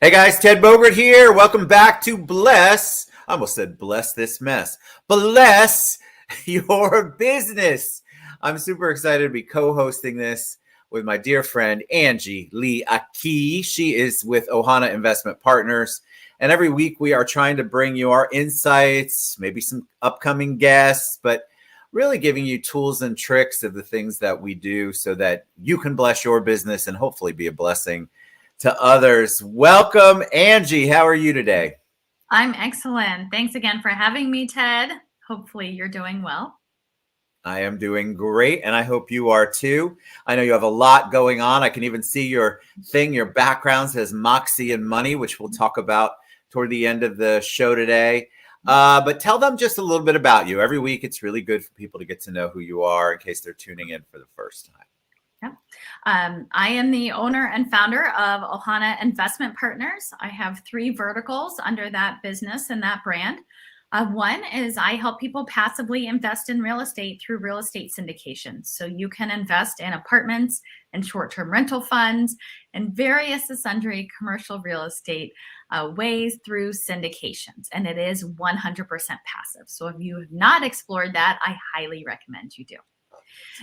Hey guys, Ted Bogert here. Welcome back to Bless. I almost said bless this mess. Bless your business. I'm super excited to be co-hosting this with my dear friend Angie Lee Aki. She is with Ohana Investment Partners. And every week we are trying to bring you our insights, maybe some upcoming guests, but really giving you tools and tricks of the things that we do so that you can bless your business and hopefully be a blessing to others. Welcome, Angie. How are you today? I'm excellent. Thanks again for having me, Ted. Hopefully, you're doing well. I am doing great, and I hope you are too. I know you have a lot going on. I can even see your thing, your background says Moxie and Money, which we'll talk about toward the end of the show today. But tell them just a little bit about you. Every week, it's really good for people to get to know who you are in case they're tuning in for the first time. I am the owner and founder of Ohana Investment Partners. I have three verticals under that business and that brand. One is I help people passively invest in real estate through real estate syndications. So you can invest in apartments and short-term rental funds and various sundry commercial real estate ways through syndications. And it is 100% passive. So if you have not explored that, I highly recommend you do.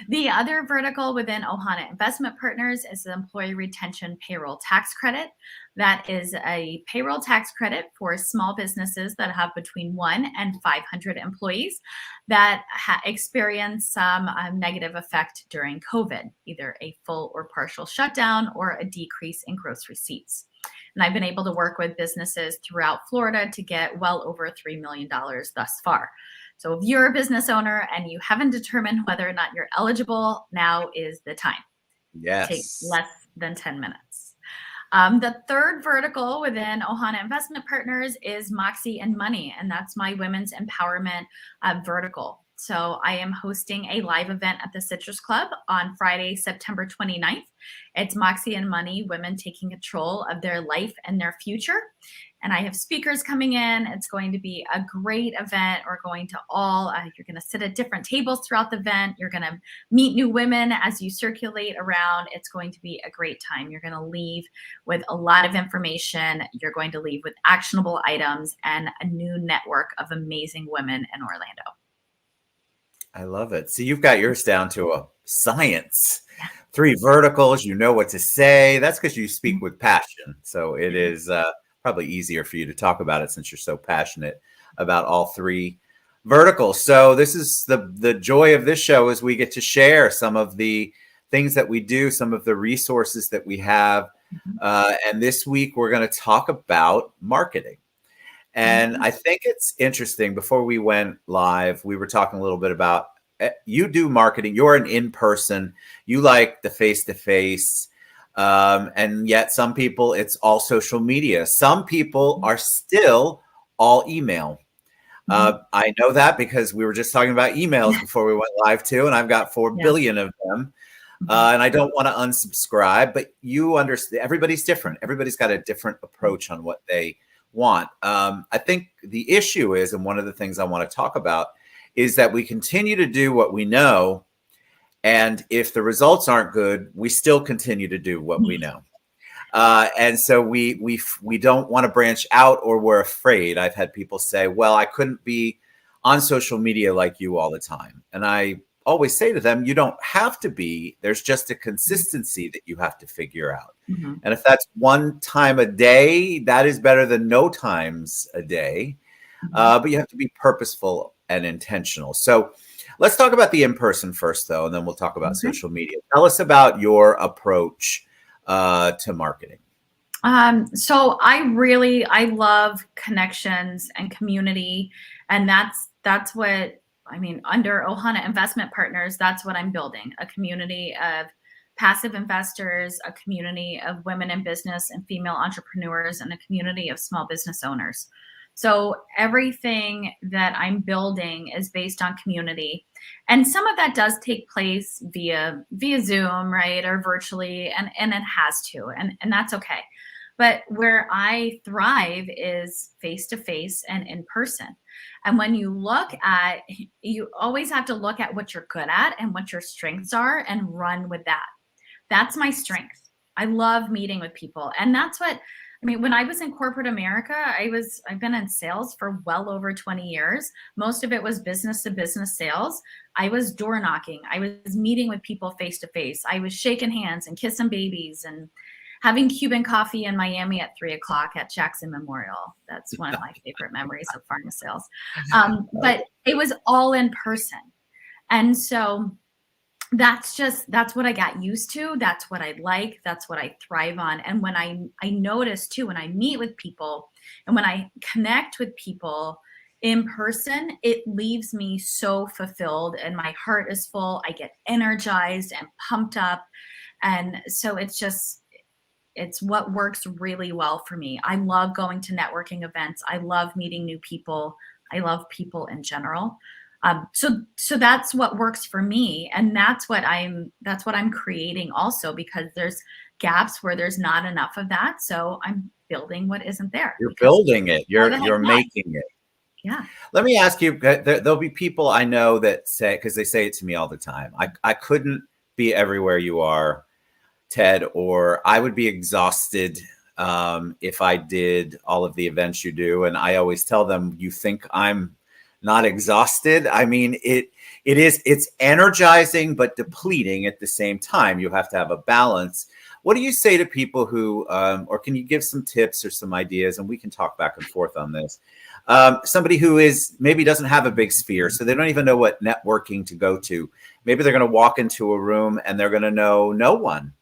The other vertical within Ohana Investment Partners is the Employee Retention Payroll Tax Credit. That is a payroll tax credit for small businesses that have between 1 and 500 employees that experience some negative effect during COVID, either a full or partial shutdown or a decrease in gross receipts. And I've been able to work with businesses throughout Florida to get well over $3 million thus far. So if you're a business owner and you haven't determined whether or not you're eligible, now is the time. Yes. Take less than 10 minutes. The third vertical within Ohana Investment Partners is Moxie and Money, and that's my women's empowerment vertical. So I am hosting a live event at the Citrus Club on Friday, September 29th. It's Moxie and Money, women taking control of their life and their future. And I have speakers coming in. It's going to be a great event. We're going to you're going to sit at different tables throughout the event. You're going to meet new women as you circulate around. It's going to be a great time. You're going to leave with a lot of information. You're going to leave with actionable items and a new network of amazing women in Orlando. I love it. So you've got yours down to a science. Three verticals, you know what to say. That's because you speak with passion. So it is probably easier for you to talk about it since you're so passionate about all three verticals. So this is the joy of this show is we get to share some of the things that we do, some of the resources that we have. And this week we're going to talk about marketing. And I think it's interesting. Before we went live, we were talking a little bit about you do marketing. You're an in-person. You like the face-to-face. And yet some people, it's all social media. Some people are still all email. I know that because we were just talking about emails before we went live too, and I've got 4 billion of them. And I don't want to unsubscribe, but you understand everybody's different. Everybody's got a different approach on what they want. I think the issue is, and one of the things I want to talk about is that we continue to do what we know. And if the results aren't good, we still continue to do what we know. And so we don't want to branch out, or we're afraid. I've had people say, well, I couldn't be on social media like you all the time. And I always say to them, you don't have to be. There's just a consistency that you have to figure out. And if that's one time a day, that is better than no times a day. But you have to be purposeful and intentional. So let's talk about the in-person first, though, and then we'll talk about social media. Tell us about your approach to marketing. So I love connections and community, and that's what I mean, under Ohana Investment Partners, that's what I'm building, a community of passive investors, a community of women in business and female entrepreneurs, and a community of small business owners. So everything that I'm building is based on community. And some of that does take place via Zoom, right, or virtually, and it has to, and that's okay. But where I thrive is face-to-face and in person. And when you always have to look at what you're good at and what your strengths are and run with that. That's my strength. I love meeting with people. And that's what, I mean, when I was in corporate America, I've been in sales for well over 20 years. Most of it was business to business sales. I was door knocking. I was meeting with people face to face. I was shaking hands and kissing babies and having Cuban coffee in Miami at 3 o'clock at Jackson Memorial. That's one of my favorite memories of pharma sales. But it was all in person. And so that's what I got used to. That's what I like. That's what I thrive on. And when I notice too, when I meet with people and when I connect with people in person, it leaves me so fulfilled and my heart is full. I get energized and pumped up. And so it's what works really well for me. I love going to networking events. I love meeting new people. I love people in general. So that's what works for me, and that's what I'm creating also, because there's gaps where there's not enough of that. So I'm building what isn't there. You're building it. You're making it. Yeah. Let me ask you. There'll be people I know that say, because they say it to me all the time, I couldn't be everywhere you are, Ted, or I would be exhausted if I did all of the events you do. And I always tell them, you think I'm not exhausted? I mean, it's energizing, but depleting at the same time. You have to have a balance. What do you say to people who, or can you give some tips or some ideas, and we can talk back and forth on this. Somebody who maybe doesn't have a big sphere, so they don't even know what networking to go to. Maybe they're going to walk into a room and they're going to know no one.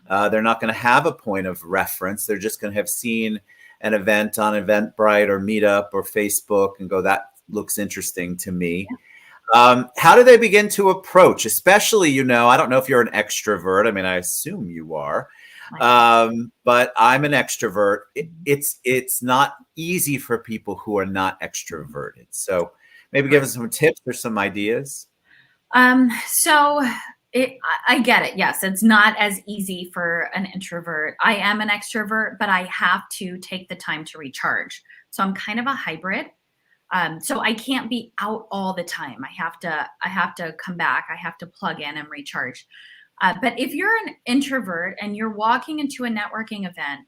They're not going to have a point of reference. They're just going to have seen an event on Eventbrite or Meetup or Facebook and go, that looks interesting to me. How do they begin to approach, especially, I don't know if you're an extrovert. I mean, I assume you are, but I'm an extrovert. It's not easy for people who are not extroverted. So maybe give us some tips or some ideas. I get it. Yes, it's not as easy for an introvert. I am an extrovert, but I have to take the time to recharge. So I'm kind of a hybrid. So I can't be out all the time. I have to come back. I have to plug in and recharge. But if you're an introvert and you're walking into a networking event,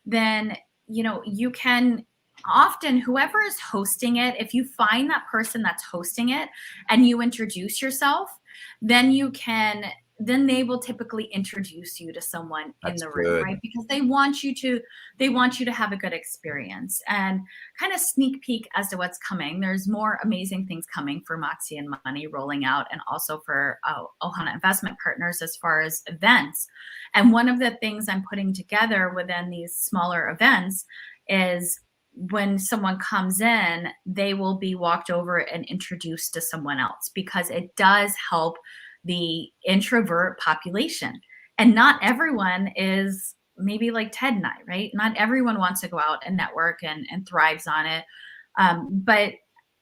then, you can often, whoever is hosting it, if you find that person that's hosting it and you introduce yourself, then they will typically introduce you to someone in the room, right? Because they want you to have a good experience and kind of sneak peek as to what's coming. There's more amazing things coming for Moxie and Money rolling out, and also for Ohana Investment Partners as far as events. And one of the things I'm putting together within these smaller events is when someone comes in, they will be walked over and introduced to someone else, because it does help the introvert population. And not everyone is maybe like Ted and I, right? Not everyone wants to go out and network and thrives on it. But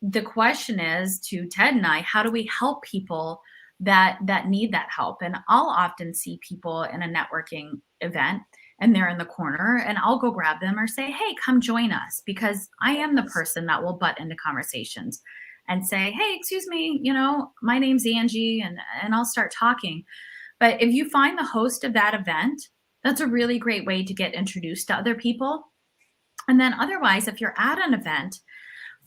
the question is to Ted and I, how do we help people that need that help? And I'll often see people in a networking event and they're in the corner, and I'll go grab them or say, hey, come join us, because I am the person that will butt into conversations and say, hey, excuse me, my name's Angie, and I'll start talking. But if you find the host of that event, that's a really great way to get introduced to other people. And then otherwise, if you're at an event,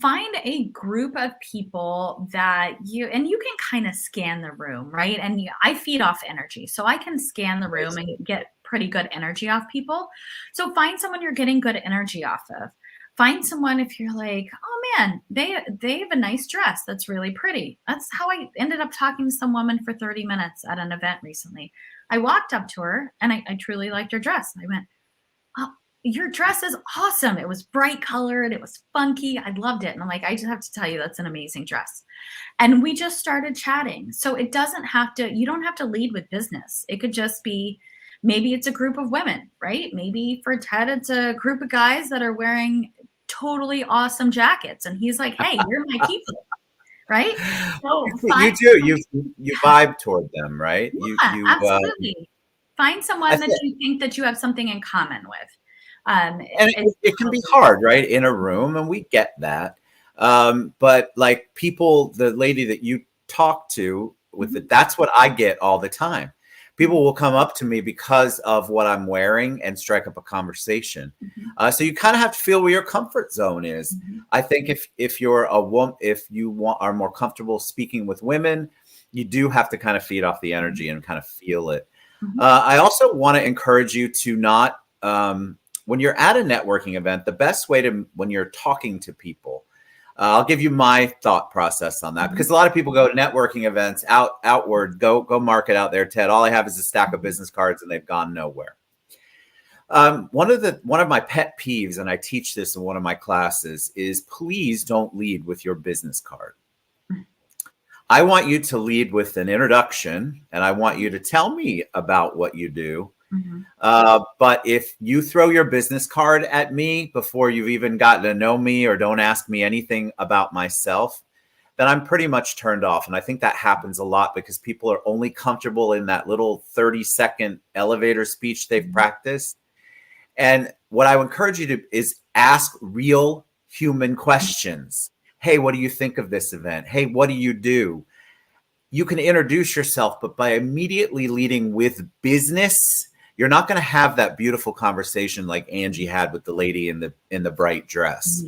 find a group of people that you can kind of scan the room, right? And I feed off energy, so I can scan the room and get pretty good energy off people. So find someone you're getting good energy off of. Find someone, if you're like, oh man, they have a nice dress that's really pretty. That's how I ended up talking to some woman for 30 minutes at an event recently. I walked up to her and I truly liked her dress. I went, oh, your dress is awesome. It was bright colored. It was funky. I loved it. And I'm like, I just have to tell you, that's an amazing dress. And we just started chatting. So you don't have to lead with business. It could just be, maybe it's a group of women, right? Maybe for Ted, it's a group of guys that are wearing totally awesome jackets. And he's like, hey, you're my people, right? So you vibe toward them, right? Yeah, absolutely. Find someone that you think that you have something in common with. And it can be hard, right? In a room, and we get that. But like people, the lady that you talk to with it, that's what I get all the time. People will come up to me because of what I'm wearing and strike up a conversation. So you kind of have to feel where your comfort zone is. I think if you're a woman, if you are more comfortable speaking with women, you do have to kind of feed off the energy and kind of feel it. I also want to encourage you to not, when you're at a networking event, the best way to, when you're talking to people, I'll give you my thought process on that, because a lot of people go to networking events outward, go market out there, Ted. All I have is a stack of business cards and they've gone nowhere. One of my pet peeves, and I teach this in one of my classes, is please don't lead with your business card. I want you to lead with an introduction, and I want you to tell me about what you do. But if you throw your business card at me before you've even gotten to know me or don't ask me anything about myself, then I'm pretty much turned off. And I think that happens a lot because people are only comfortable in that little 30-second elevator speech they've practiced. And what I would encourage you to is ask real human questions. Hey, what do you think of this event? Hey, what do you do? You can introduce yourself, but by immediately leading with business, you're not going to have that beautiful conversation like Angie had with the lady in the bright dress.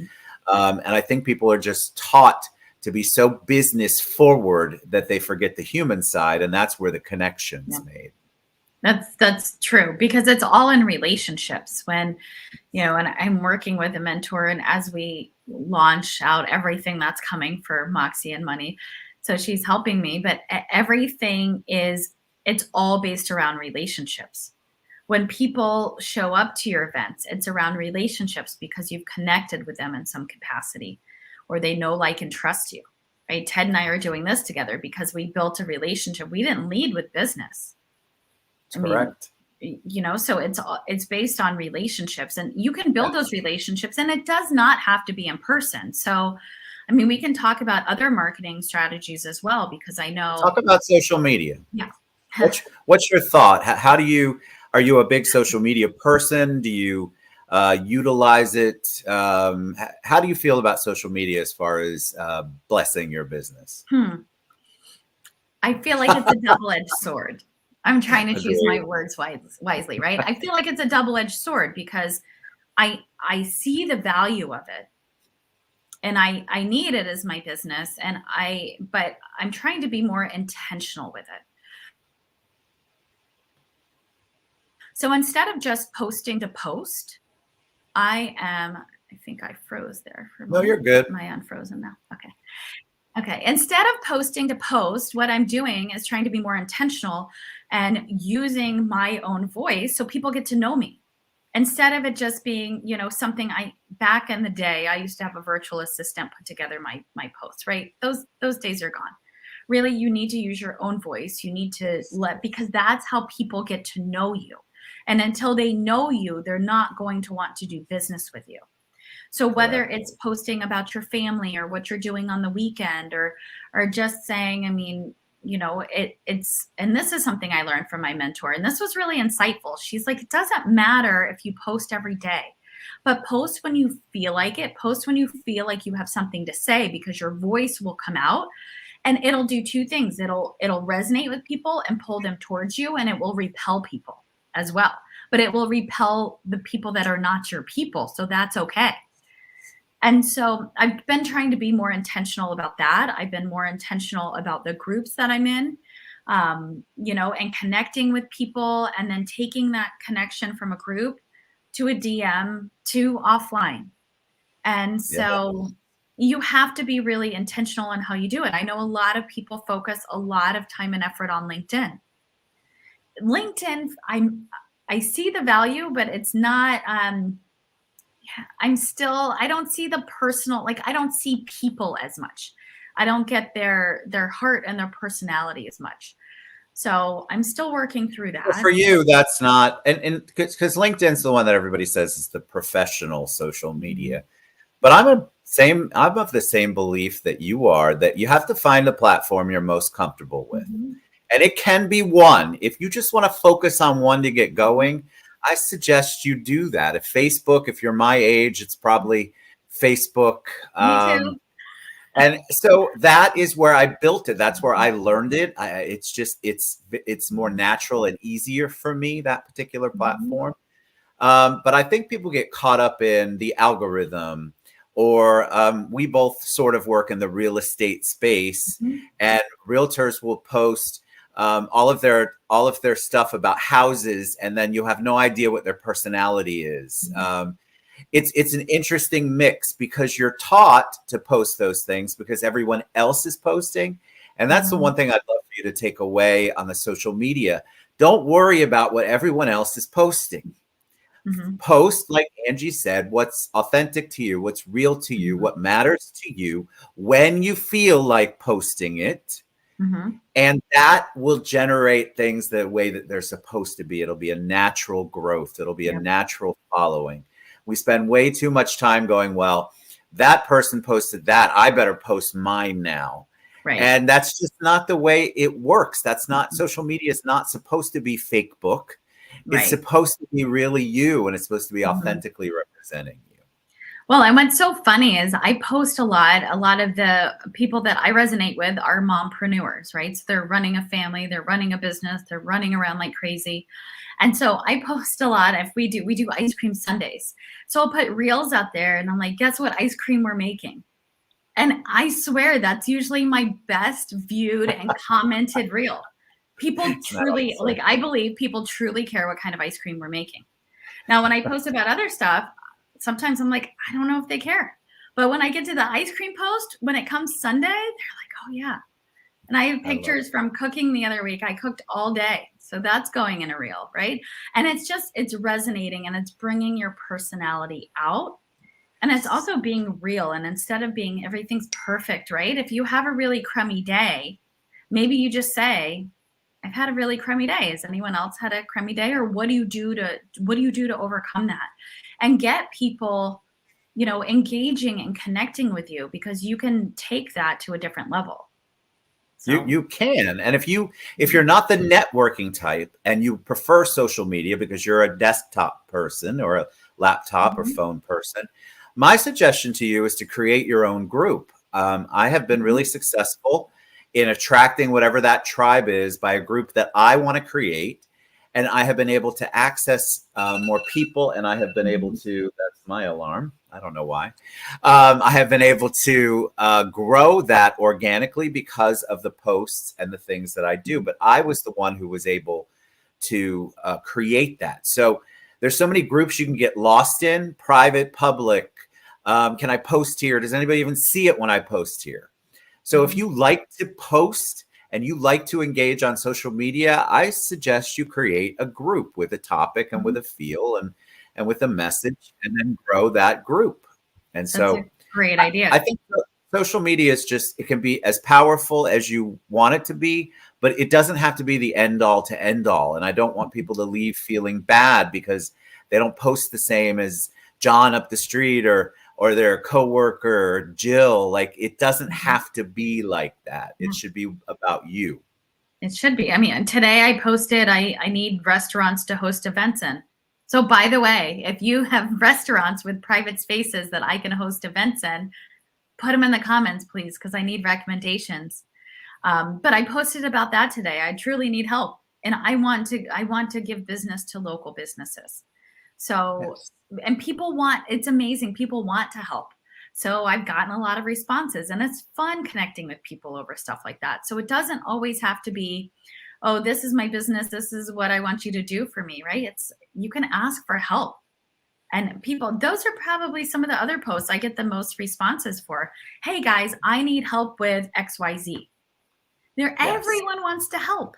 And I think people are just taught to be so business forward that they forget the human side, and that's where the connection's made. That's true, because it's all in relationships. When, and I'm working with a mentor, and as we launch out everything that's coming for Moxie and Money, so she's helping me, but everything it's all based around relationships. When people show up to your events, it's around relationships because you've connected with them in some capacity, or they know, like, and trust you, right? Ted and I are doing this together because we built a relationship. We didn't lead with business. Correct. So it's based on relationships, and you can build those relationships, and it does not have to be in person. So, we can talk about other marketing strategies as well, because I know. Talk about social media. Yeah. What's your thought? Are you a big social media person? Do you utilize it? How do you feel about social media as far as blessing your business? I feel like it's a double-edged sword. I'm trying to choose my words wisely, right? I feel like it's a double-edged sword because I see the value of it, and I need it as my business, but I'm trying to be more intentional with it. So instead of just posting to post, I think I froze there. No, you're good. Am I unfrozen now? Okay. Instead of posting to post, what I'm doing is trying to be more intentional and using my own voice so people get to know me. Instead of it just being, something back in the day, I used to have a virtual assistant put together my posts, right? Those days are gone. Really, you need to use your own voice. You need to because that's how people get to know you. And until they know you, they're not going to want to do business with you. So whether it's posting about your family or what you're doing on the weekend, or just saying, it's, and this is something I learned from my mentor, and this was really insightful. She's like, it doesn't matter if you post every day, but post when you feel like it. Post when you feel like you have something to say, because your voice will come out, and it'll do two things. It'll resonate with people and pull them towards you, and it will repel people as well. But it will repel the people that are not your people. So that's okay. And so I've been trying to be more intentional about that. I've been more intentional about the groups that I'm in, and connecting with people, and then taking that connection from a group to a DM to offline. And so you have to be really intentional on how you do it. I know a lot of people focus a lot of time and effort on LinkedIn. I see the value, but it's not, I don't see the personal, I don't see people as much. I don't get their heart and their personality as much. So I'm still working through that. Well, for you, that's not, and because LinkedIn's the one that everybody says is the professional social media. But I'm of the same belief that you are, that you have to find the platform you're most comfortable with. And it can be one. If you just want to focus on one to get going, I suggest you do that. If you're my age, it's probably Facebook. Me too. And so that is where I built it. That's where I learned it. It's just it's more natural and easier for me, that particular platform. But I think people get caught up in the algorithm, or we both sort of work in the real estate space, and realtors will post all of their stuff about houses, and then you have no idea what their personality is. It's an interesting mix because you're taught to post those things because everyone else is posting. And that's the one thing I'd love for you to take away on the social media. Don't worry about what everyone else is posting. Post, like Angie said, what's authentic to you, what's real to you, what matters to you when you feel like posting it. And that will generate things the way that they're supposed to be. It'll be a natural growth. It'll be a natural following. We spend way too much time going, well, that person posted that, I better post mine now. Right. And that's just not the way it works. That's not, social media is not supposed to be fake book. It's supposed to be really you, and it's supposed to be authentically representing you. Well, and what's so funny is I post a lot. A lot of the people that I resonate with are mompreneurs, right? So they're running a family, they're running a business, they're running around like crazy. And so I post a lot. If we do ice cream sundaes. So I'll put reels out there and I'm like, guess what ice cream we're making? And I swear that's usually my best viewed and commented reel. People truly, like, I believe people truly care what kind of ice cream we're making. Now, when I post about other stuff, sometimes I'm like, I don't know if they care. But when I get to the ice cream post, when it comes Sunday, they're like, oh yeah. And I have pictures from cooking the other week. I cooked all day. So that's going in a reel, right? And it's resonating and it's bringing your personality out. And it's also being real. And instead of being everything's perfect, right? If you have a really crummy day, maybe you just say, I've had a really crummy day. Has anyone else had a crummy day? Or what do you do to overcome that? And get people, engaging and connecting with you, because you can take that to a different level. So. You can. And if you're not the networking type and you prefer social media because you're a desktop person or a laptop or phone person, my suggestion to you is to create your own group. I have been really successful in attracting whatever that tribe is by a group that I want to create. And I have been able to access more people, and I have been able to, that's my alarm. I don't know why. I have been able to grow that organically because of the posts and the things that I do. But I was the one who was able to create that. So there's so many groups you can get lost in, private, public. Can I post here? Does anybody even see it when I post here? So if you like to post and you like to engage on social media, I suggest you create a group with a topic and with a feel and with a message, and then grow that group. And so that's a great idea. I think social media is it can be as powerful as you want it to be, but it doesn't have to be the end all to end all. And I don't want people to leave feeling bad because they don't post the same as John up the street or their coworker, Jill. Like, it doesn't have to be like that. It should be about you. It should be. I mean, today I posted, I need restaurants to host events in. So by the way, if you have restaurants with private spaces that I can host events in, put them in the comments, please, because I need recommendations. But I posted about that today. I truly need help. And I want to give business to local businesses. So, and it's amazing. People want to help. So I've gotten a lot of responses, and it's fun connecting with people over stuff like that. So it doesn't always have to be, oh, this is my business, this is what I want you to do for me, right? You can ask for help. And those are probably some of the other posts I get the most responses for. Hey guys, I need help with XYZ. Everyone wants to help.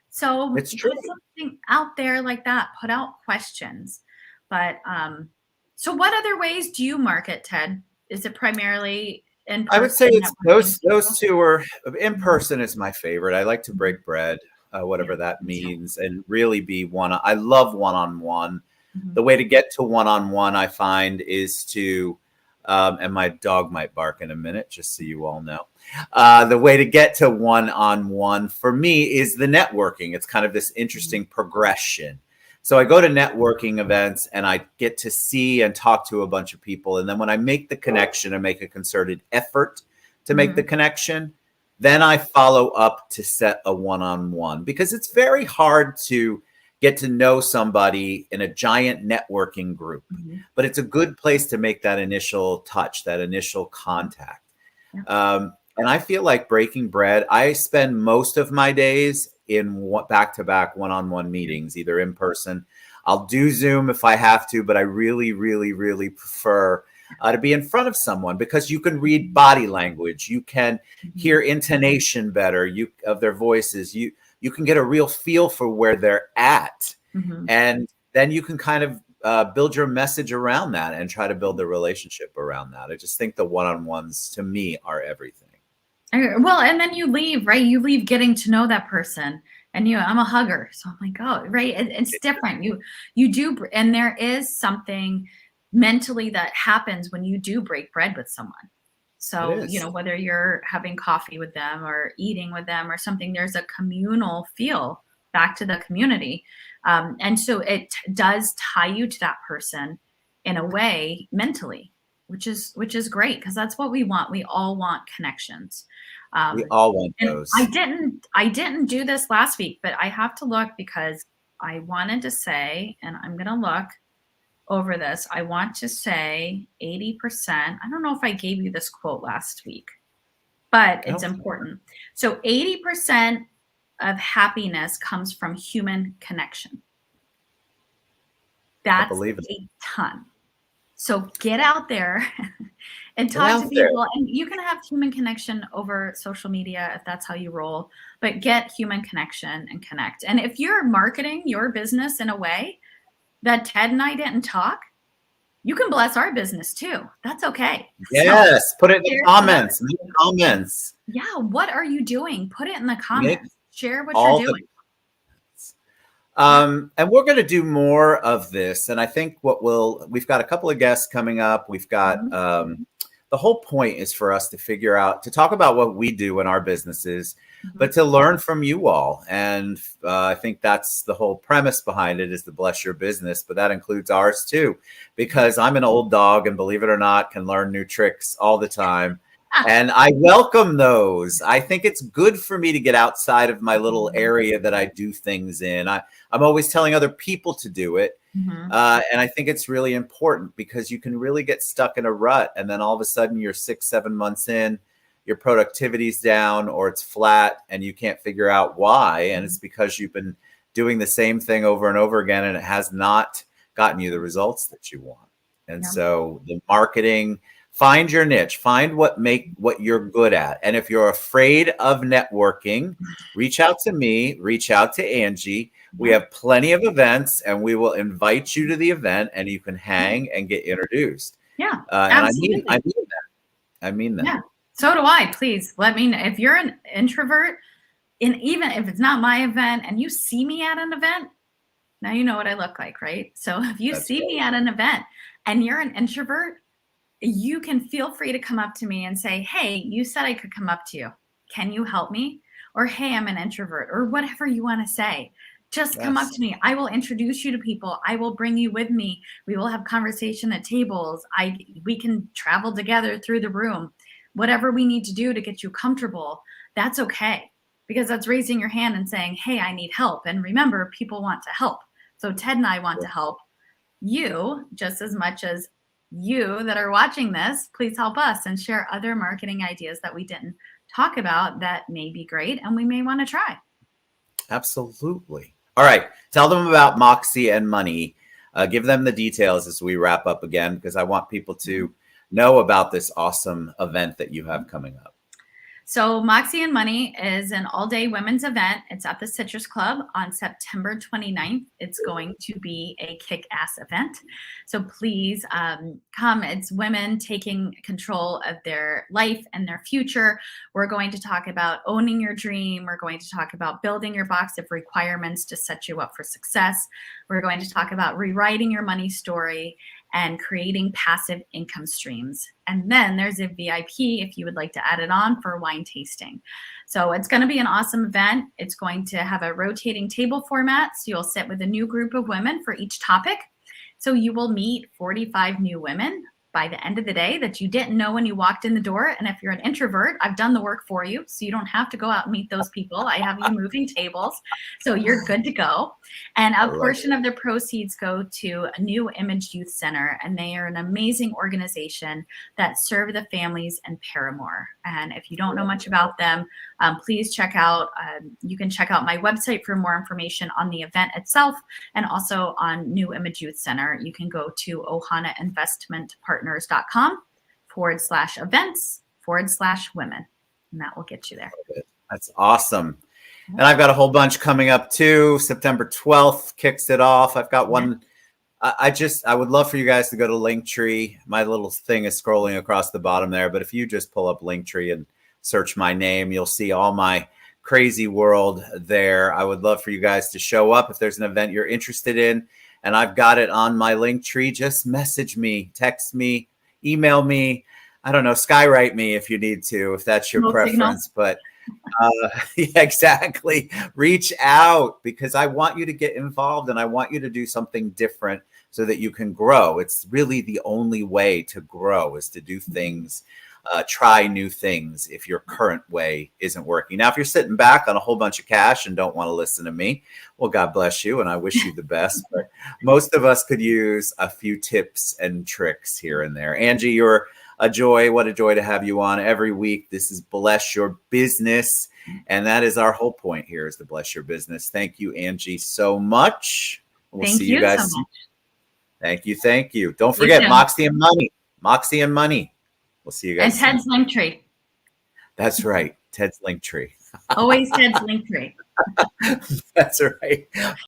So it's true. Put something out there like that, put out questions. But so what other ways do you market, Ted? Is it primarily in person? I would say it's those two are in person is my favorite. I like to break bread, whatever that means, and really be I love one-on-one. The way to get to one-on-one, I find, is to, and my dog might bark in a minute, just so you all know. The way to get to one-on-one for me is the networking. It's kind of this interesting progression. So I go to networking events and I get to see and talk to a bunch of people. And then when I make the connection and make a concerted effort to make the connection. Then I follow up to set a one-on-one, because it's very hard to get to know somebody in a giant networking group, but it's a good place to make that initial touch, that initial contact. And I feel like breaking bread, I spend most of my days in back-to-back one-on-one meetings, either in person. I'll do Zoom if I have to, but I really, really, really prefer to be in front of someone, because you can read body language, you can hear intonation better of their voices, you can get a real feel for where they're at, and then you can kind of build your message around that and try to build the relationship around that. I just think the one-on-ones to me are everything. Well, and then you leave, right? You leave getting to know that person. And I'm a hugger, so I'm like, oh, right. It's different. You do, and there is something mentally that happens when you do break bread with someone. So, whether you're having coffee with them or eating with them or something, there's a communal feel back to the community. And so it does tie you to that person in a way mentally, which is great, because that's what we want. We all want connections. We all want those. I didn't do this last week, but I have to look, because I wanted to say, and I'm going to look over this. I want to say 80%. I don't know if I gave you this quote last week, but it's important. So 80% of happiness comes from human connection. That's a ton. So get out there and talk to people. And you can have human connection over social media if that's how you roll, but get human connection and connect. And if you're marketing your business in a way that Ted and I didn't talk, you can bless our business too. That's okay. Yes. So, put it in the comments. Yeah. What are you doing? Put it in the comments. Share what you're doing. And we're going to do more of this. And I think we've got a couple of guests coming up. We've got, the whole point is for us to talk about what we do in our businesses, but to learn from you all. And I think that's the whole premise behind it, is to bless your business, but that includes ours too, because I'm an old dog, and believe it or not, can learn new tricks all the time. And I welcome those. I think it's good for me to get outside of my little area that I do things in. I'm always telling other people to do it. And I think it's really important, because you can really get stuck in a rut, and then all of a sudden you're 6-7 months in, your productivity's down or it's flat, and you can't figure out why. And it's because you've been doing the same thing over and over again, and it has not gotten you the results that you want. And so the marketing, find your niche, find what you're good at. And if you're afraid of networking, reach out to me, reach out to Angie. We have plenty of events, and we will invite you to the event, and you can hang and get introduced. Yeah. And I mean that. Yeah. So do I. Please let me know if you're an introvert, and even if it's not my event and you see me at an event, now you know what I look like, right? So if you see me at an event and you're an introvert, you can feel free to come up to me and say, hey, you said I could come up to you. Can you help me? Or, hey, I'm an introvert, or whatever you want to say. Just come up to me. I will introduce you to people. I will bring you with me. We will have conversation at tables. We can travel together through the room. Whatever we need to do to get you comfortable, that's okay. Because that's raising your hand and saying, hey, I need help. And remember, people want to help. So Ted and I want to help you just as much as you that are watching this. Please help us and share other marketing ideas that we didn't talk about that may be great and we may want to try. Absolutely. All right. Tell them about Moxie and Money. Give them the details as we wrap up again, because I want people to know about this awesome event that you have coming up. So Moxie and Money is an all-day women's event. It's at the Citrus Club on September 29th. It's going to be a kick-ass event. So please come. It's women taking control of their life and their future. We're going to talk about owning your dream. We're going to talk about building your box of requirements to set you up for success. We're going to talk about rewriting your money story and creating passive income streams. And then there's a VIP if you would like to add it on for wine tasting. So it's going to be an awesome event. It's going to have a rotating table format. So you'll sit with a new group of women for each topic. So you will meet 45 new women by the end of the day that you didn't know when you walked in the door. And if you're an introvert, I've done the work for you. So you don't have to go out and meet those people. I have you moving tables. So you're good to go. And a portion of the proceeds go to a New Image Youth Center. And they are an amazing organization that serve the families in Paramore. And if you don't know much about them, please check out, you can check out my website for more information on the event itself and also on New Image Youth Center. You can go to ohanainvestmentpartners.com/events/women, and that will get you there. That's awesome. And I've got a whole bunch coming up too. September 12th kicks it off. I've got one. I would love for you guys to go to Linktree. My little thing is scrolling across the bottom there, but if you just pull up Linktree and search my name, you'll see all my crazy world there. I would love for you guys to show up if there's an event you're interested in. And I've got it on my Linktree. Just message me, text me, email me. I don't know, skywrite me if you need to, if that's your preference. Signal. But yeah, exactly. Reach out because I want you to get involved and I want you to do something different so that you can grow. It's really the only way to grow is to do things, try new things if your current way isn't working. Now, if you're sitting back on a whole bunch of cash and don't want to listen to me, well, God bless you and I wish you the best. But most of us could use a few tips and tricks here and there. Angie, you're a joy. What a joy to have you on every week. This is Bless Your Business. And that is our whole point here is to bless your business. Thank you, Angie, so much. We'll see you guys. So much. Thank you. Thank you. Don't forget Moxie and Money. Moxie and Money. We'll see you guys. And Ted's Linktree. That's right. Ted's Linktree. Always Ted's Linktree. That's right.